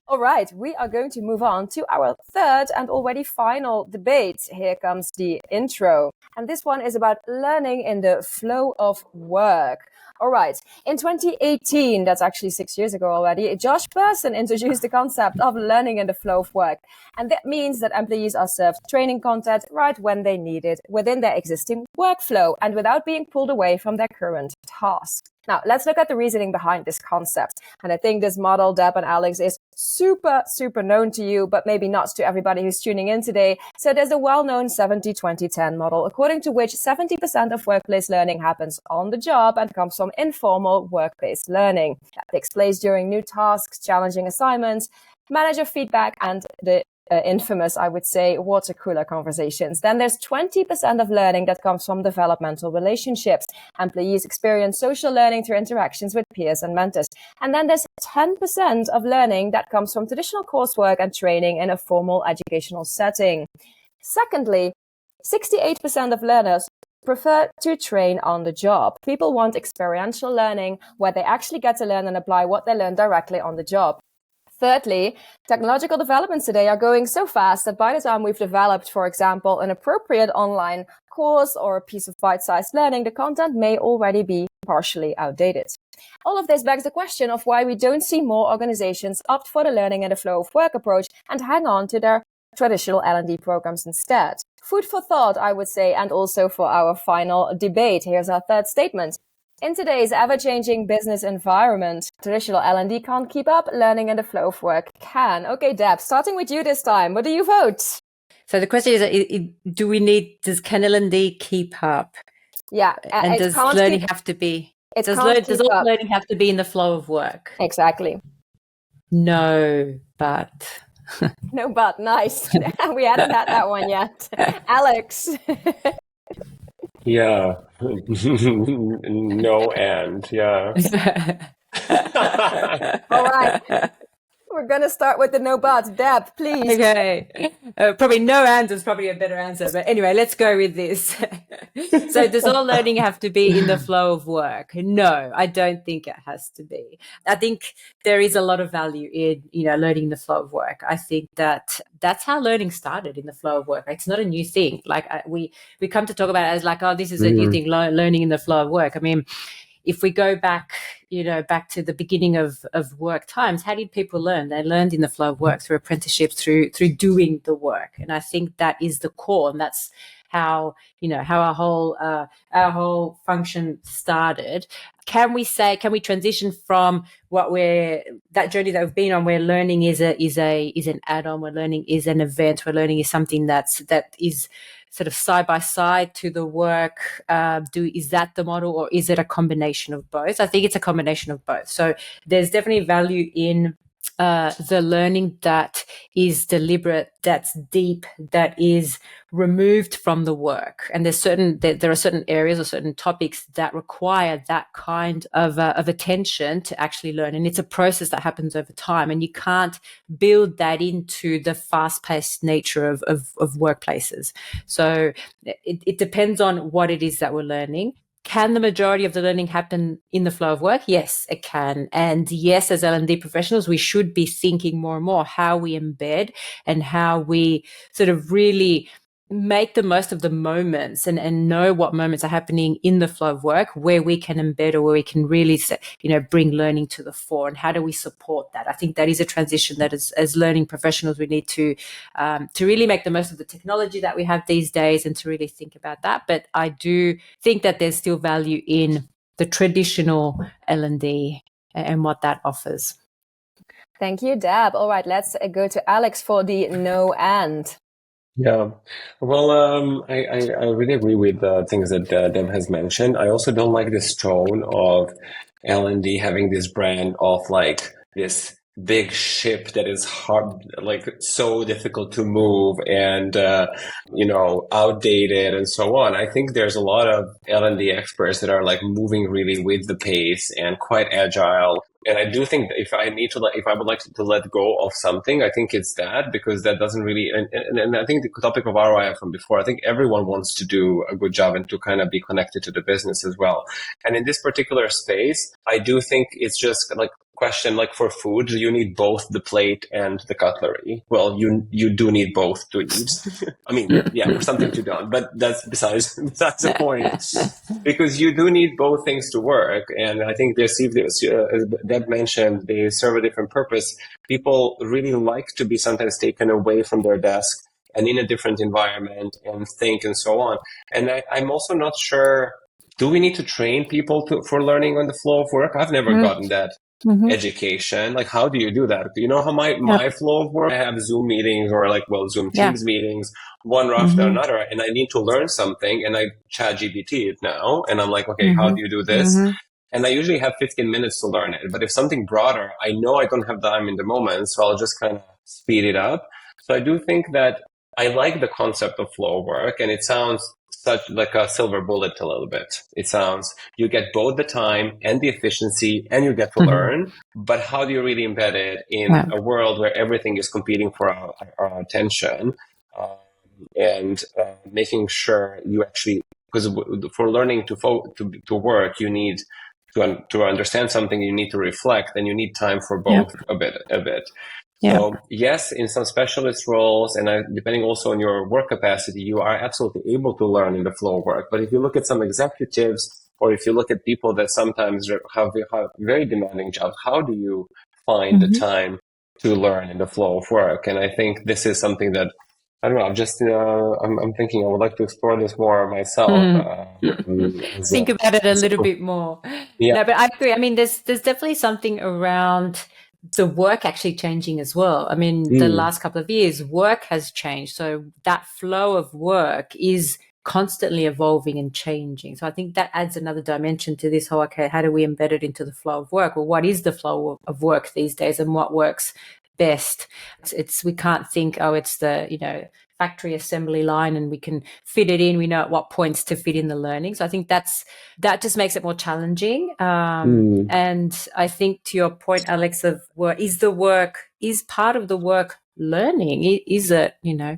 All right, we are going to move on to our third and already final debate. Here comes the intro. And this one is about learning in the flow of work. All right, in 2018, that's actually 6 years ago already, Josh Bersin introduced the concept of learning in the flow of work. And that means that employees are served training content right when they need it within their existing workflow and without being pulled away from their current task. Now, let's look at the reasoning behind this concept. And I think this model, Deb and Alex, is super known to you, but maybe not to everybody who's tuning in today. So there's a well-known 70-20-10 model, according to which 70% of workplace learning happens on the job and comes from informal workplace learning. That takes place during new tasks, challenging assignments, manager feedback, and the infamous, I would say, water cooler conversations. Then there's 20% of learning that comes from developmental relationships. Employees experience social learning through interactions with peers and mentors. And then there's 10% of learning that comes from traditional coursework and training in a formal educational setting. Secondly, 68% of learners prefer to train on the job. People want experiential learning where they actually get to learn and apply what they learn directly on the job. Thirdly, technological developments today are going so fast that by the time we've developed, for example, an appropriate online course or a piece of bite-sized learning, the content may already be partially outdated. All of this begs the question of why we don't see more organizations opt for the learning in the flow of work approach and hang on to their traditional L&D programs instead. Food for thought, I would say, and also for our final debate. Here's our third statement. In today's ever-changing business environment, traditional L&D can't keep up, learning in the flow of work can. Okay, Deb, starting with you this time. What do you vote? So the question is, can L&D keep up? Yeah. And does learning have to be, does all learning have to be in the flow of work? Exactly. No, but. No, but nice. We hadn't had that one yet. Alex. Yeah. No and, yeah. All right. We're going to start with the no but. Deb, please. Okay. Probably no and is probably a better answer. But anyway, let's go with this. So does all learning have to be in the flow of work? No, I don't think it has to be. I think there is a lot of value in, learning in the flow of work. I think that's how learning started, in the flow of work. It's not a new thing. Like we come to talk about it as like, oh, this is a new thing, learning in the flow of work. I mean, if we go back, back to the beginning of work times, how did people learn? They learned in the flow of work through apprenticeship, through doing the work. And I think that is the core, and that's how our whole function started. Can we transition from that journey that we've been on, where learning is an add-on, where learning is an event, where learning is something that is sort of side by side to the work? Is that the model, or is it a combination of both? I think it's a combination of both. So there's definitely value in the learning that is deliberate, that's deep, that is removed from the work. And there are certain areas or certain topics that require that kind of attention to actually learn. And it's a process that happens over time, and you can't build that into the fast-paced nature of workplaces. So it depends on what it is that we're learning. Can the majority of the learning happen in the flow of work? Yes, it can. And yes, as L&D professionals, we should be thinking more and more how we embed and how we sort of really make the most of the moments and know what moments are happening in the flow of work, where we can embed or where we can really, bring learning to the fore. And how do we support that? I think that is a transition that as learning professionals, we need to really make the most of the technology that we have these days and to really think about that. But I do think that there's still value in the traditional L&D and what that offers. Thank you, Deb. All right, let's go to Alex for the no and. Yeah, well, I really agree with things that Deb has mentioned. I also don't like this tone of L&D having this brand of like this big ship that is hard, like so difficult to move and, outdated and so on. I think there's a lot of L&D experts that are like moving really with the pace and quite agile. And I do think that if I would like to let go of something, I think it's that, because that doesn't really, and I think the topic of ROI from before, I think everyone wants to do a good job and to kind of be connected to the business as well. And in this particular space, I do think it's just like question, like for food, you need both the plate and the cutlery. Well, you do need both to eat. I mean, yeah, for something to done, but that's besides the point. Because you do need both things to work. And I think as Deb mentioned, they serve a different purpose. People really like to be sometimes taken away from their desk and in a different environment and think and so on. And I'm also not sure, do we need to train people for learning on the flow of work? I've never gotten that education. Like, how do you do that? Do you know how my flow of work? I have Zoom meetings or Zoom Teams meetings, one after another, and I need to learn something, and I chat GPT it now, and I'm like, okay, how do you do this? And I usually have 15 minutes to learn it. But if something broader, I know I don't have time in the moment, so I'll just kind of speed it up. So I do think that I like the concept of flow of work, and it sounds such like a silver bullet a little bit. It sounds, you get both the time and the efficiency and you get to learn, but how do you really embed it in a world where everything is competing for our attention, and making sure you actually, because for learning to work, you need to understand something, you need to reflect, and you need time for both a bit. So yes, in some specialist roles, and depending also on your work capacity, you are absolutely able to learn in the flow of work. But if you look at some executives, or if you look at people that sometimes have very demanding jobs, how do you find the time to learn in the flow of work? And I think this is something that, I don't know, I'm thinking I would like to explore this more myself. Think about it a little bit more. Yeah. No, but I agree. I mean, there's definitely something around the work actually changing as well. I mean, the last couple of years, work has changed. So that flow of work is constantly evolving and changing. So I think that adds another dimension to this whole, okay, how do we embed it into the flow of work? Well, what is the flow of work these days, and what works best? We can't think, it's the, factory assembly line and we can fit it in. We know at what points to fit in the learning. So I think that just makes it more challenging. And I think to your point, Alex, of work, is part of the work learning? Is it,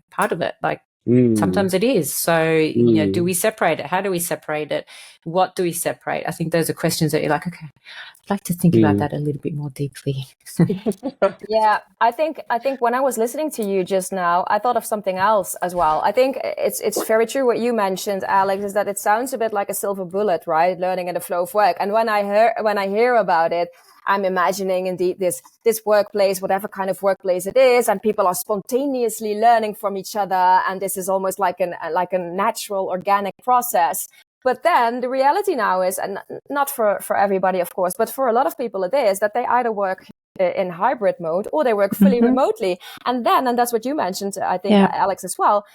part of it? Like, sometimes it is. So, do we separate it? How do we separate it? What do we separate? I think those are questions that you're like, okay, I'd like to think about that a little bit more deeply. Yeah, I think when I was listening to you just now, I thought of something else as well. I think it's very true what you mentioned, Alex, is that it sounds a bit like a silver bullet, right? Learning in the flow of work. And when I hear about it, I'm imagining indeed this workplace, whatever kind of workplace it is, and people are spontaneously learning from each other, and this is almost like a natural, organic process. But then the reality now is, and not for everybody, of course, but for a lot of people it is, that they either work in hybrid mode or they work fully remotely. And that's what you mentioned, I think, Alex, as well.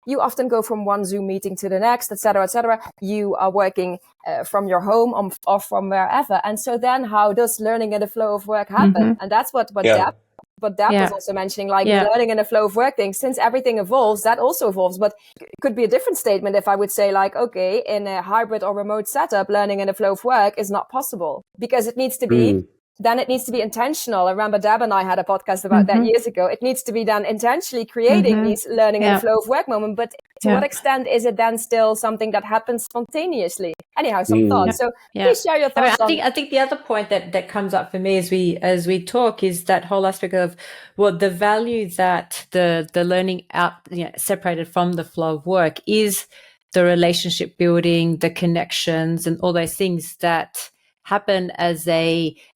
You often go from one Zoom meeting to the next, et cetera, et cetera. You are working from your home or from wherever. And so then how does learning in the flow of work happen? And that's what Deb was also mentioning, learning in the flow of work thing. Since everything evolves, that also evolves. But it could be a different statement if I would say, like, okay, in a hybrid or remote setup, learning in the flow of work is not possible because it needs to be then it needs to be intentional. I remember Deb and I had a podcast about that years ago. It needs to be done intentionally, creating these learning and flow of work moments. But to what extent is it then still something that happens spontaneously? Anyhow, some thoughts. So please share your thoughts. I think the other point that comes up for me as we talk is that whole aspect of the value that the learning out separated from the flow of work is the relationship building, the connections, and all those things that happen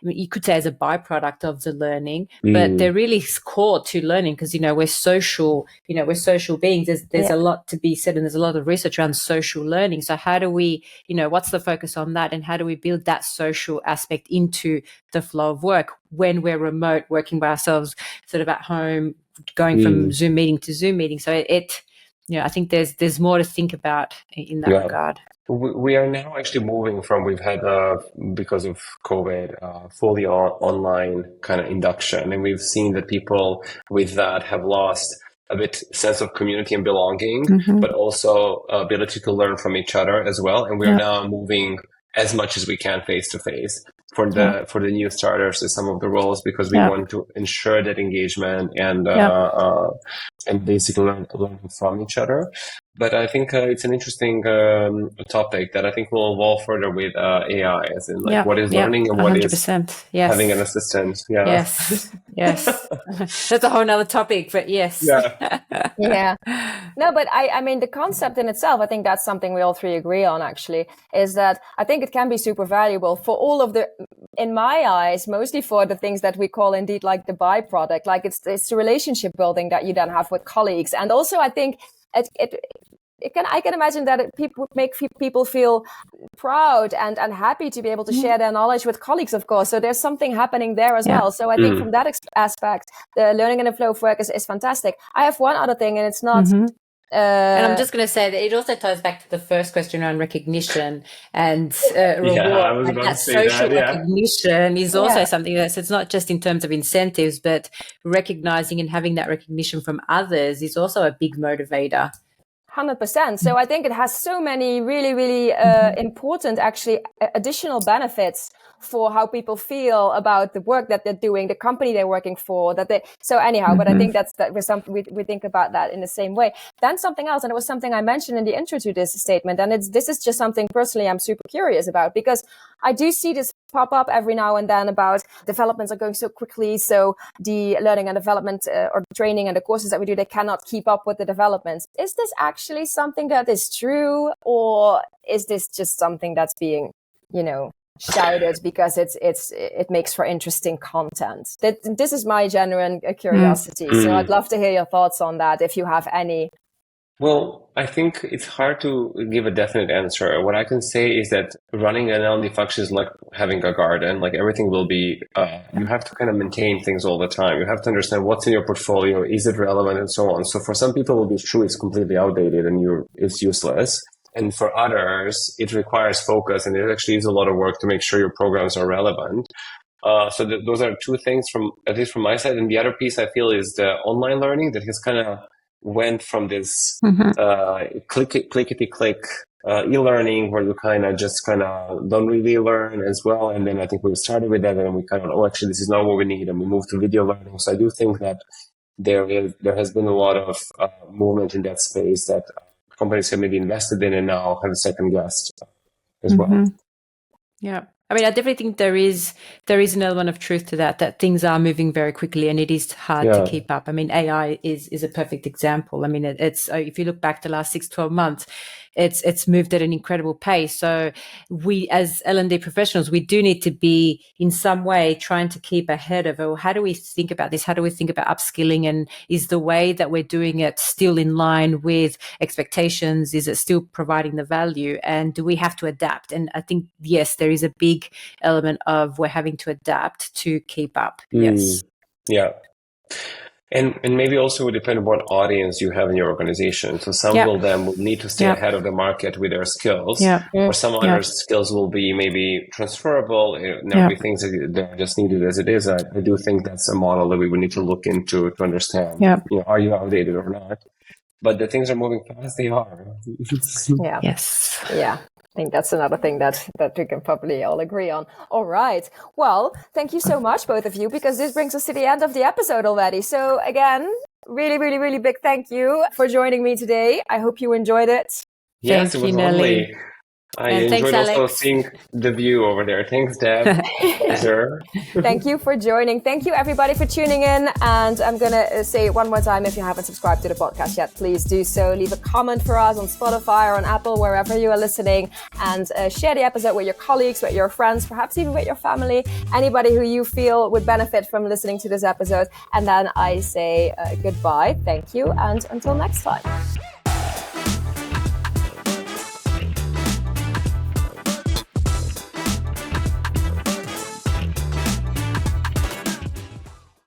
you could say as a byproduct of the learning, but they're really core to learning because, we're social beings. There's a lot to be said, and there's a lot of research around social learning. So how do we, what's the focus on that, and how do we build that social aspect into the flow of work when we're remote, working by ourselves, sort of at home, going from Zoom meeting to Zoom meeting? So I think there's more to think about in that regard. We are now actually moving from, we've had, because of COVID, fully online kind of induction. And we've seen that people with that have lost a bit sense of community and belonging, but also ability to learn from each other as well. And we are now moving as much as we can face to face for the new starters in some of the roles, because we want to ensure that engagement and basically learn from each other. But I think it's an interesting topic that I think will evolve further with AI, as in what is learning and what 100%. is having an assistant. Yes. That's a whole nother topic, but yes. No, but I mean, the concept in itself, I think that's something we all three agree on, actually, is that I think it can be super valuable for all of the, in my eyes, mostly for the things that we call indeed like the byproduct, like it's the relationship building that you then have with colleagues. And also, I think I can imagine that it would make people feel proud and happy to be able to share their knowledge with colleagues, of course. So there's something happening there as well. So I think from that aspect, the learning in the flow of work is fantastic. I have one other thing, and it's not... and I'm just going to say that it also ties back to the first question around recognition and reward. And that social recognition is also something that's, it's not just in terms of incentives, but recognizing and having that recognition from others is also a big motivator. 100%. So I think it has so many really, really important, actually, additional benefits for how people feel about the work that they're doing, the company they're working for. But I think that was something we think about that in the same way. Then something else, and it was something I mentioned in the intro to this statement, and this is just something personally I'm super curious about, because I do see this pop up every now and then about developments are going so quickly, so the learning and development or the training and the courses that we do, they cannot keep up with the developments. Is this actually something that is true, or is this just something that's being, shouted because it makes for interesting content? This is my genuine curiosity. So I'd love to hear your thoughts on that, if you have any. Well, I think it's hard to give a definite answer. What I can say is that running an L&D function is like having a garden. Like everything will be, you have to kind of maintain things all the time. You have to understand what's in your portfolio, is it relevant, and so on. So for some people, it will be true it's completely outdated and it's useless. And for others, it requires focus, and it actually is a lot of work to make sure your programs are relevant. So those are two things at least from my side. And the other piece I feel is the online learning that has kind of went from this clickety-click e-learning where you kind of don't really learn as well. And then I think we started with that, and we kind of, actually, this is not what we need. And we moved to video learning. So I do think that there has been a lot of movement in that space that companies have maybe invested in and now have second guessed as well. Yeah. I mean, I definitely think there is an element of truth to that things are moving very quickly and it is hard to keep up. I mean, AI is a perfect example. I mean, it's if you look back the last 6-12 months, it's moved at an incredible pace. So we, as L&D professionals, we do need to be in some way trying to keep ahead of, how do we think about this? How do we think about upskilling? And is the way that we're doing it still in line with expectations? Is it still providing the value? And do we have to adapt? And I think, yes, there is a big element of we're having to adapt to keep up. Yes. Yeah. And maybe also would depend on what audience you have in your organization. So some will need to stay ahead of the market with their skills, or some other skills will be maybe transferable. There'll be things that are just needed as it is. I do think that's a model that we would need to look into to understand. Are you outdated or not? But the things are moving fast. They are. Yes. Yeah. I think that's another thing that we can probably all agree on. All right. Well, thank you so much, both of you, because this brings us to the end of the episode already. So again, really, really, really big thank you for joining me today. I hope you enjoyed it. Yes, it was lovely. I enjoyed also seeing the view over there. Thanks, Deb. Pleasure. Thank you for joining. Thank you, everybody, for tuning in. And I'm going to say it one more time. If you haven't subscribed to the podcast yet, please do so. Leave a comment for us on Spotify or on Apple, wherever you are listening. And share the episode with your colleagues, with your friends, perhaps even with your family, anybody who you feel would benefit from listening to this episode. And then I say goodbye. Thank you. And until next time.